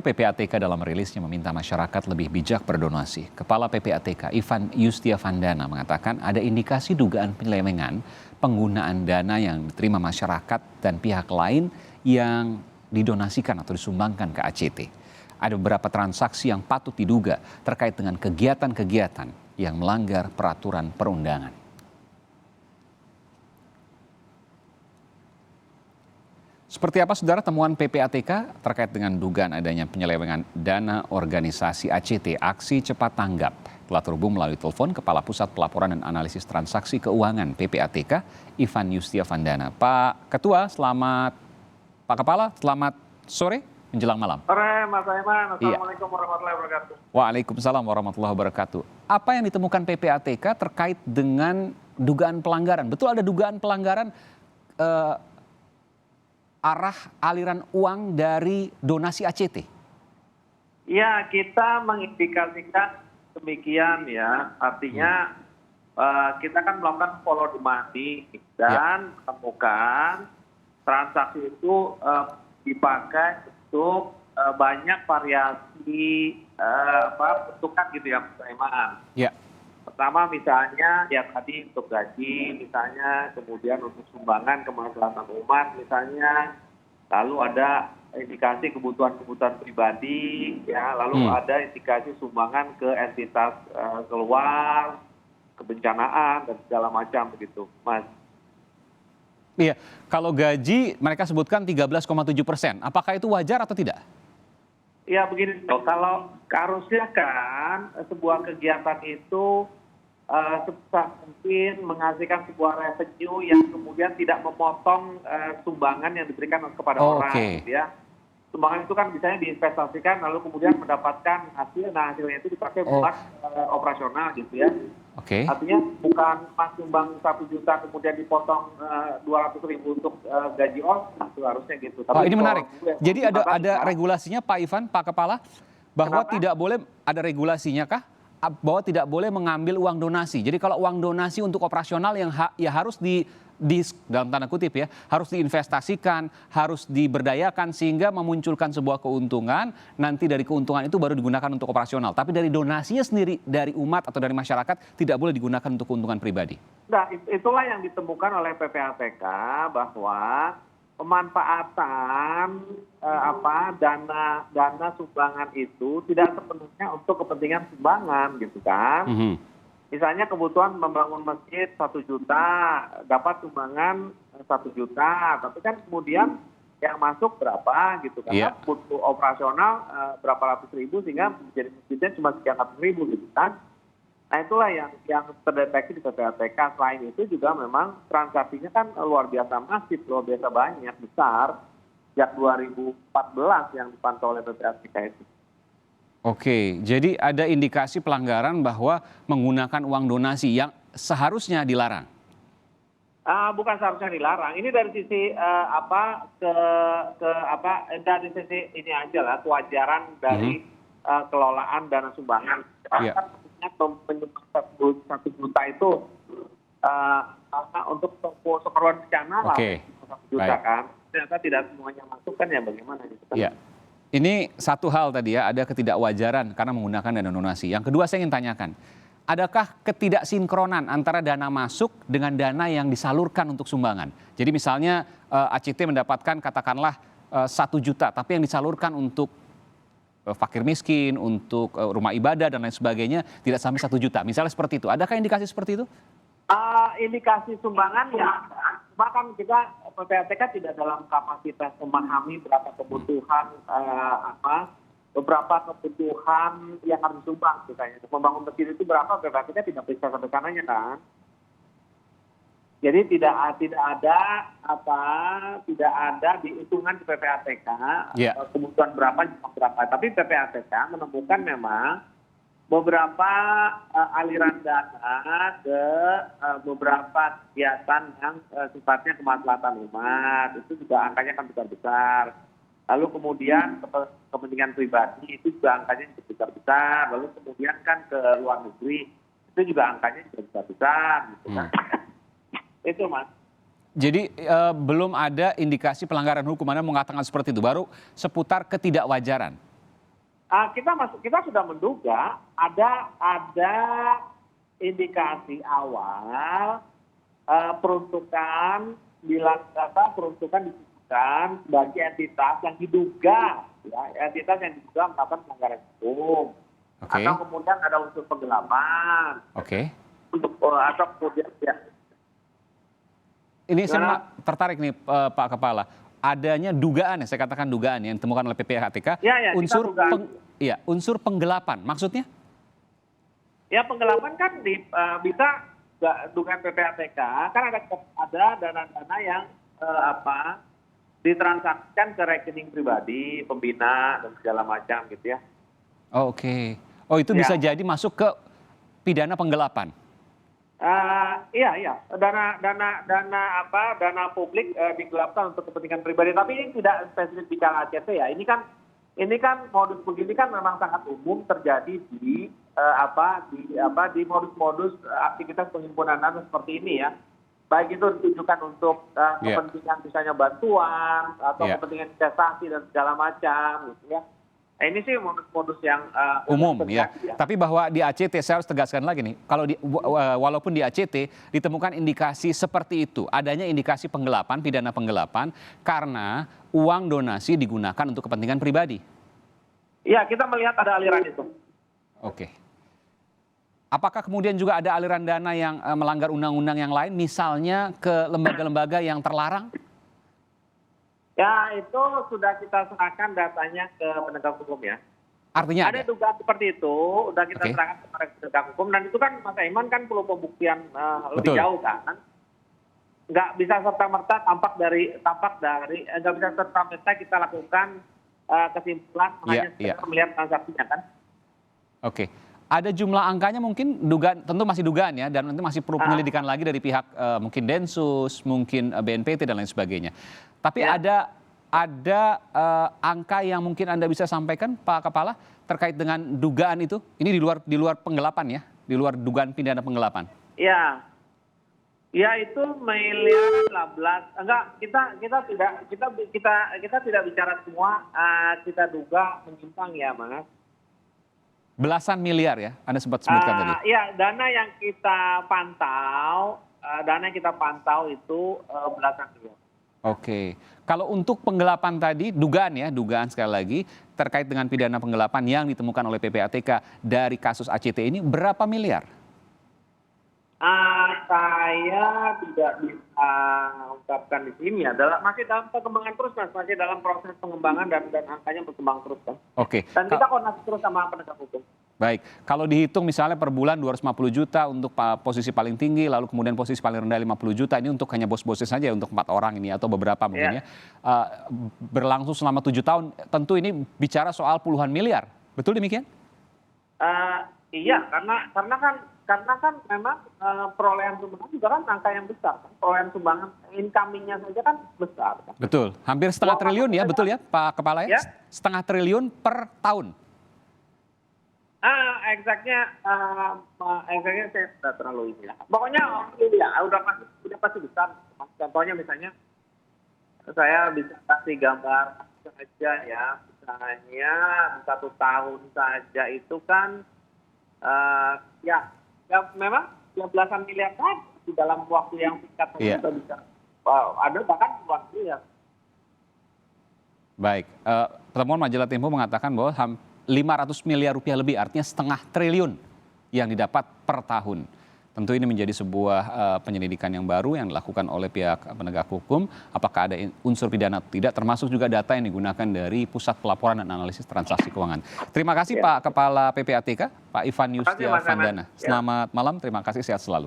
PPATK dalam rilisnya meminta masyarakat lebih bijak berdonasi. Kepala PPATK Ivan Yustiavandana mengatakan ada indikasi dugaan penyelewengan penggunaan dana yang diterima masyarakat dan pihak lain yang didonasikan atau disumbangkan ke ACT. Ada beberapa transaksi yang patut diduga terkait dengan kegiatan-kegiatan yang melanggar peraturan perundangan. Seperti apa saudara temuan PPATK terkait dengan dugaan adanya penyelewengan dana organisasi ACT Aksi Cepat Tanggap? Telah terhubung melalui telepon Kepala Pusat Pelaporan dan Analisis Transaksi Keuangan PPATK Ivan Yustiavandana. Pak Ketua, Pak Kepala, selamat sore menjelang malam. Sore Mas Aiman, Assalamualaikum warahmatullahi wabarakatuh. Waalaikumsalam warahmatullahi wabarakatuh. Apa yang ditemukan PPATK terkait dengan dugaan pelanggaran? Betul ada dugaan pelanggaran arah aliran uang dari donasi ACT? Ya, kita mengindikasikan demikian ya. Artinya kita kan melakukan follow the money dan temukan transaksi itu dipakai untuk banyak variasi bentukan gitu ya, Mas Aiman. Ya. Pertama misalnya ya tadi untuk gaji misalnya, kemudian untuk sumbangan kemaslahatan umat misalnya, lalu ada indikasi kebutuhan pribadi ya, lalu ada indikasi sumbangan ke entitas keluar, kebencanaan dan segala macam begitu, Mas. Iya, kalau gaji mereka sebutkan 13,7%. Apakah itu wajar atau tidak? Ya begini, kalau harusnya kan sebuah kegiatan itu sebesar mungkin menghasilkan sebuah revenue yang kemudian tidak memotong sumbangan yang diberikan kepada orang, gitu ya. Sumbangan itu kan misalnya diinvestasikan lalu kemudian mendapatkan hasil, nah hasilnya itu dipakai buat operasional gitu ya. Artinya bukan Mas sumbang 1 juta kemudian dipotong 200.000 untuk gaji orang, itu harusnya gitu. Oh, ini menarik. Jadi ada regulasinya Pak Ivan, Pak Kepala, bahwa tidak boleh, ada regulasinya kah? Bahwa tidak boleh mengambil uang donasi. Jadi kalau uang donasi untuk operasional yang ya harus dalam tanda kutip ya, harus diinvestasikan, harus diberdayakan sehingga memunculkan sebuah keuntungan, nanti dari keuntungan itu baru digunakan untuk operasional. Tapi dari donasinya sendiri dari umat atau dari masyarakat tidak boleh digunakan untuk keuntungan pribadi. Nah, itulah yang ditemukan oleh PPATK bahwa pemanfaatan dana sumbangan itu tidak sepenuhnya untuk kepentingan sumbangan gitu kan. Misalnya kebutuhan membangun masjid 1 juta, dapat sumbangan 1 juta, tapi kan kemudian yang masuk berapa gitu kan, butuh operasional berapa ratus ribu sehingga menjadi masjidnya cuma sekian ratus ribu gitu kan. Nah itulah yang terdeteksi di PPATK. Selain itu juga memang transaksinya kan luar biasa masif, luar biasa banyak, besar. Sejak 2014 yang dipantau oleh PPATK itu. Oke, jadi ada indikasi pelanggaran bahwa menggunakan uang donasi yang seharusnya dilarang? Bukan seharusnya dilarang. Ini dari sisi dari sisi ini aja lah, kewajaran dari kelolaan dana sumbangan. Menyumbang 1 juta itu untuk keperluan bencana lah, 1 juta kan. Ternyata tidak semuanya masuk kan ya, bagaimana gitu kan. Ya. Ini satu hal tadi ya, ada ketidakwajaran karena menggunakan dana donasi. Yang kedua saya ingin tanyakan, adakah ketidaksinkronan antara dana masuk dengan dana yang disalurkan untuk sumbangan? Jadi misalnya ACT mendapatkan katakanlah 1 juta, tapi yang disalurkan untuk fakir miskin, untuk rumah ibadah dan lain sebagainya tidak sampai 1 juta. Misalnya seperti itu. Adakah indikasi seperti itu? Indikasi sumbangan ya, bahkan kita PPATK tidak dalam kapasitas memahami berapa kebutuhan beberapa kebutuhan yang harus disumbang misalnya. Membangun masjid itu berapa, PPATK tidak bisa sampai sananya kan. Jadi tidak ada dihitungan di PPATK kebutuhan berapa. Tapi PPATK menemukan memang beberapa aliran dana ke beberapa kegiatan yang sifatnya kemaslahatan umat, itu juga angkanya kan besar-besar. Lalu kemudian kepentingan pribadi itu juga angkanya juga besar-besar. Lalu kemudian kan ke luar negeri itu juga angkanya juga besar-besar gitu kan. Itu Mas. Jadi belum ada indikasi pelanggaran hukum, Anda mengatakan seperti itu, baru seputar ketidakwajaran. kita sudah menduga ada indikasi awal peruntukan ditujukan bagi entitas yang diduga melakukan pelanggaran hukum. Oke. Atau kemudian ada unsur penggelapan. Oke. Atau kemudian ya. Ini saya tertarik nih Pak Kepala. Adanya dugaan, saya katakan dugaan yang ditemukan oleh PPATK, Ya, unsur penggelapan. Maksudnya? Ya, penggelapan kan bisa dugaan PPATK kan ada dana-dana yang ditransaksikan ke rekening pribadi, pembina dan segala macam gitu ya. Oh, oke. Oh, itu bisa jadi masuk ke pidana penggelapan. Iya. Dana publik digelapkan untuk kepentingan pribadi. Tapi ini tidak spesifik bicara ACT ya. Ini kan modus begini kan memang sangat umum terjadi di modus-modus aktivitas penghimpunan dana seperti ini ya. Baik itu ditujukan untuk kepentingan misalnya bantuan atau kepentingan investasi dan segala macam gitu ya. Ini sih modus-modus yang umum ya. Tapi bahwa di ACT saya harus tegaskan lagi nih, kalau walaupun di ACT ditemukan indikasi seperti itu, adanya indikasi penggelapan, pidana penggelapan karena uang donasi digunakan untuk kepentingan pribadi. Iya, kita melihat ada aliran itu. Oke. Apakah kemudian juga ada aliran dana yang melanggar undang-undang yang lain, misalnya ke lembaga-lembaga yang terlarang? Ya, itu sudah kita serahkan datanya ke penegak hukum ya. Artinya ada dugaan seperti itu, sudah kita serahkan kepada penegak hukum, dan itu kan Mas Aiman kan perlu pembuktian lebih jauh kan. Nggak bisa serta-merta nggak bisa serta-merta kita lakukan kesimpulan hanya melihat transaksinya kan. Oke. Ada jumlah angkanya mungkin dugaan, tentu masih dugaan ya, dan nanti masih perlu penyelidikan lagi dari pihak mungkin Densus, mungkin BNPT dan lain sebagainya. Tapi ada angka yang mungkin Anda bisa sampaikan Pak Kepala terkait dengan dugaan itu? Ini di luar penggelapan ya, di luar dugaan pidana penggelapan. Iya. Ya itu miliar 15. Enggak, kita tidak bicara semua, kita duga menyimpang ya, Mas. Belasan miliar ya, Anda sempat sebutkan tadi. Iya, dana yang kita pantau itu belasan miliar. Oke, kalau untuk penggelapan tadi, dugaan sekali lagi terkait dengan pidana penggelapan yang ditemukan oleh PPATK dari kasus ACT ini berapa miliar? Saya tidak bisa ungkapkan di sini ya. Masih dalam perkembangan terus, Mas. Masih dalam proses pengembangan dan angkanya berkembang terus kan. Oke. Dan kita koordinasi terus sama penegak hukum. Baik, kalau dihitung misalnya per bulan 250 juta untuk posisi paling tinggi, lalu kemudian posisi paling rendah 50 juta, ini untuk hanya bos-bosnya saja untuk 4 orang ini atau beberapa mungkin ya. Berlangsung selama 7 tahun, tentu ini bicara soal puluhan miliar, betul demikian? Iya, karena kan memang perolehan sumbangan juga kan angka yang besar. Kan? Perolehan sumbangan incoming-nya saja kan besar. Kan? Betul, hampir setengah triliun ya, betul ya Pak Kepala ya? Setengah triliun per tahun. Exactnya saya tidak terlalu ini ya. Pokoknya udah pasti besar. Contohnya misalnya saya bisa kasih gambar saja ya, misalnya 1 tahun saja itu kan ya memang belasan miliar kan di dalam waktu yang singkat saja sudah bisa. Ada bahkan puluhan miliar. Baik, pertemuan Majalah Tempo mengatakan bahwa 500 miliar rupiah lebih, artinya setengah triliun yang didapat per tahun. Tentu ini menjadi sebuah penyelidikan yang baru yang dilakukan oleh pihak penegak hukum. Apakah ada unsur pidana atau tidak, termasuk juga data yang digunakan dari Pusat Pelaporan dan Analisis Transaksi Keuangan. Terima kasih Pak Kepala PPATK, Pak Ivan Yustia Vandana. Selamat malam, terima kasih, sehat selalu.